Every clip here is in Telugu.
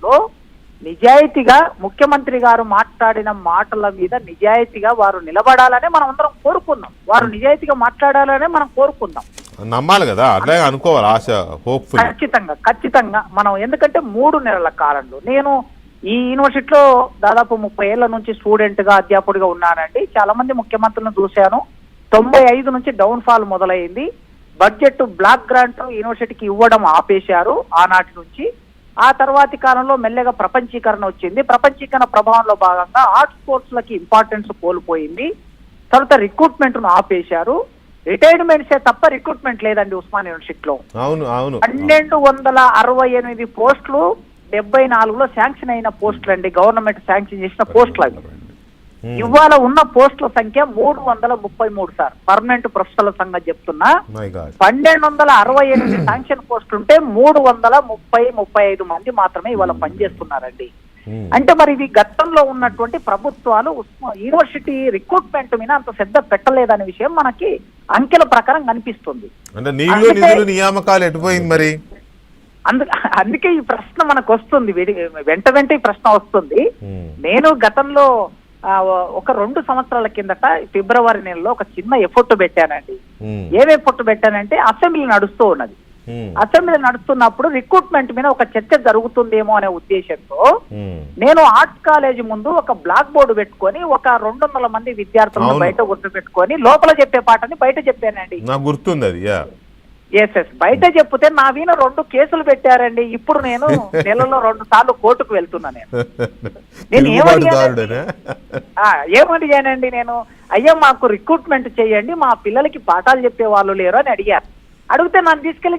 నాయకత్వంలో నిజాయితీగా ముఖ్యమంత్రి గారు మాట్లాడిన మాటల మీద నిజాయితీగా వారు నిలబడాలనే మనం అందరం కోరుకుందాం. వారు నిజాయితీగా మాట్లాడాలనే మనం కోరుకుందాం. నమ్మాలి కదా, అట్లాగే అనుకోవాలి, ఆశ, హోప్ఫుల్. ఖచ్చితంగా మనం, ఎందుకంటే 3 నెలల కాలంలో నేను ఈ యూనివర్సిటీలో దాదాపు 30 ఏళ్ల నుంచి స్టూడెంట్ గా అధ్యాపకుడిగా ఉన్నానండి. చాలా మంది ముఖ్యమంత్రులను చూశాను. 95 నుంచి డౌన్ ఫాల్ మొదలైంది. బడ్జెట్ బ్లాక్ గ్రాంట్ యూనివర్సిటీకి ఇవ్వడం ఆపేశారు ఆనాటి నుంచి. ఆ తర్వాతి కాలంలో మెల్లగా ప్రపంచీకరణ వచ్చింది. ప్రపంచీకరణ ప్రభావంలో భాగంగా ఆర్ట్స్ కోర్సులకి ఇంపార్టెన్స్ కోల్పోయింది. తర్వాత రిక్రూట్మెంట్ ను ఆపేశారు. రిటైర్మెంట్సే తప్ప రిక్రూట్మెంట్ లేదండి ఉస్మానియా యూనివర్సిటీలో. 1268 పోస్టులు 74లో శాంక్షన్ అయిన పోస్టులు అండి, గవర్నమెంట్ శాంక్షన్ చేసిన పోస్టులు అవి. ఇవాళ ఉన్న పోస్టుల సంఖ్య 333 సార్. పర్మనెంట్ ప్రొఫెసర్ల సంగతి చెప్తున్నా. 1268 శాంక్షన్ పోస్టులు ఉంటే 335 మంది మాత్రమే ఇవాళ పనిచేస్తున్నారండి. అంటే మరి ఇది గతంలో ఉన్నటువంటి ప్రభుత్వాలు యూనివర్సిటీ రిక్రూట్మెంట్ మీద అంత శ్రద్ధ పెట్టలేదనే విషయం మనకి అంకెల ప్రకారం కనిపిస్తుంది. నియామకాలు ఎటుపోయింది మరి? అందుకే ఈ ప్రశ్న మనకు వస్తుంది, వెంట ఈ ప్రశ్న వస్తుంది. నేను గతంలో ఒక 2 సంవత్సరాల కిందట ఫిబ్రవరి నెలలో ఒక చిన్న ఎఫర్ట్ పెట్టానండి. ఏం ఎఫర్ట్ పెట్టానంటే, అసెంబ్లీ నడుస్తూ ఉన్నది. అసెంబ్లీ నడుస్తున్నప్పుడు రిక్రూట్మెంట్ మీద ఒక చర్చ జరుగుతుందేమో అనే ఉద్దేశంతో నేను ఆర్ట్స్ కాలేజీ ముందు ఒక బ్లాక్ బోర్డు పెట్టుకొని ఒక 200 మంది విద్యార్థులను బయట గుర్తుపెట్టుకొని లోపల చెప్పే పాటని బయట చెప్పానండి. నాకు గుర్తుంది అది. ఎస్ బయట చెప్తే నా వీణ 2 కేసులు పెట్టారండి. ఇప్పుడు నేను నెలలో 2 సార్లు కోర్టుకు వెళ్తున్నా. నేను ఏమడిగానండి, నేను అయ్యా మాకు రిక్రూట్మెంట్ చేయండి, మా పిల్లలకి పాఠాలు చెప్పే వాళ్ళు లేరు అని అడిగారు. అడిగితే నన్ను తీసుకెళ్లి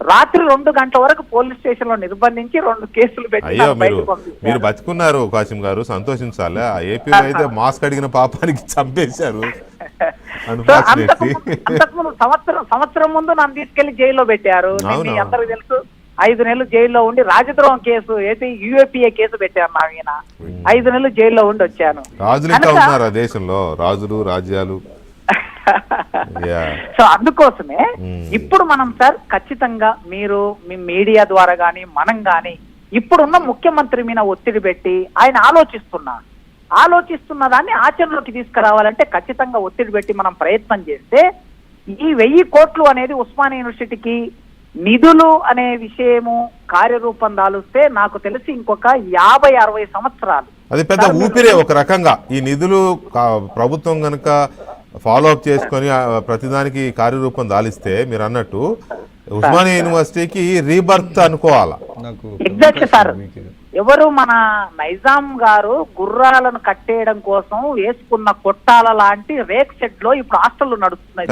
రాత్రి 2 గంటల వరకు పోలీస్ స్టేషన్ లో నిర్బంధించి 2 కేసులు పెట్టి మీరు బతుకున్నారు కాసిం గారు, సంతోషించాలి. ఏపీలో అయితే మాస్క్ అడిగిన పాపానికి చంపేశారు. అంతకుముందు సంవత్సరం ముందు నన్ను తీసుకెళ్లి జైల్లో పెట్టారు. అందరికి తెలుసు. 5 నెలలు జైల్లో ఉండి రాజద్రోహం కేసు అయితే యూఏపీఏ కేసు పెట్టారు నా మీద. 5 నెలలు జైల్లో ఉండి వచ్చాను. రాజులు ఇంకా ఉన్నారా దేశంలో? రాజులు, రాజ్యాలు. సో అందుకోసమే ఇప్పుడు మనం సార్ ఖచ్చితంగా మీరు మీ మీడియా ద్వారా గాని మనం గాని ఇప్పుడున్న ముఖ్యమంత్రి మీద ఒత్తిడి పెట్టి ఆయన ఆలోచిస్తున్న దాన్ని ఆచరణలోకి తీసుకురావాలంటే ఖచ్చితంగా ఒత్తిడి పెట్టి మనం ప్రయత్నం చేస్తే ఈ 1000 కోట్లు అనేది ఉస్మానియా యూనివర్సిటీకి నిధులు అనే విషయము కార్యరూపం దాలుస్తే నాకు తెలిసి ఇంకొక 50-60 సంవత్సరాలు అది పెద్ద ఊపిరే. ఒక రకంగా ఈ నిధులు ప్రభుత్వం కనుక ఫాలో అప్ చేసుకొని ప్రతిదానికి కార్యరూపం దాలిస్తే మీరు అన్నట్టు ఉస్మానియా యూనివర్సిటీకి రీబర్త్ అనుకోవాలా. Exactly sir. ఎవరు మన నైజాం గారు గుర్రాలను కట్టేయడం కోసం వేసుకున్న కొట్టాల లాంటి రేక్ షెడ్ లో ఇప్పుడు హాస్టల్ నడుస్తున్నాయి.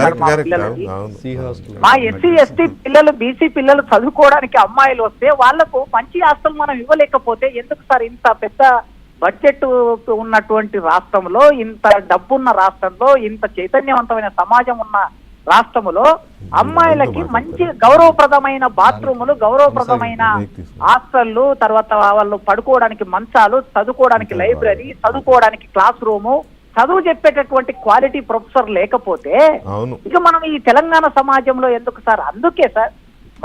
మా ఎస్సీ ఎస్టీ పిల్లలు, బీసీ పిల్లలు చదువుకోవడానికి అమ్మాయిలు వస్తే వాళ్లకు మంచి హాస్టల్ మనం ఇవ్వలేకపోతే ఎందుకు సార్? ఇంత పెద్ద బడ్జెట్ ఉన్నటువంటి రాష్ట్రంలో, ఇంత డబ్బున్న రాష్ట్రంలో, ఇంత చైతన్యవంతమైన సమాజం ఉన్న రాష్ట్రంలో అమ్మాయిలకి మంచి గౌరవప్రదమైన బాత్రూములు, గౌరవప్రదమైన హాస్టళ్లు, తర్వాత వాళ్ళు పడుకోవడానికి మంచాలు, చదువుకోవడానికి లైబ్రరీ, చదువుకోవడానికి క్లాస్ రూము, చదువు చెప్పేటటువంటి క్వాలిటీ ప్రొఫెసర్ లేకపోతే ఇక మనం ఈ తెలంగాణ సమాజంలో ఎందుకు సార్? అందుకే సార్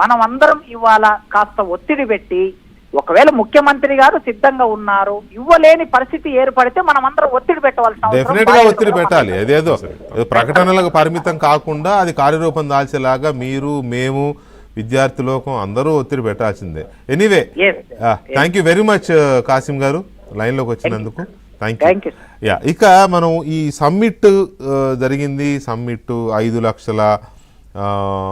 మనం అందరం ఇవాళ కాస్త ఒత్తిడి పెట్టి, ఒకవేళ ముఖ్యమంత్రి గారు సిద్ధంగా ఉన్నారు, ఇవ్వలేని పరిస్థితి ఏర్పడితే మనం అందరం ఒత్తిడి పెట్టవలసిన ఒత్తిడి పెట్టాలి. అదేదో ప్రకటనలకు పరిమితం కాకుండా అది కార్యరూపం దాల్చేలాగా మీరు, మేము, విద్యార్థి లోకం అందరూ ఒత్తిడి పెట్టాల్సిందే. Anyway, thank you very much Kasim గారు లైన్ లోకి వచ్చినందుకు. Thank you. ఇక మనం ఈ సమ్మిట్ జరిగింది. సమ్మిట్ 5 లక్షల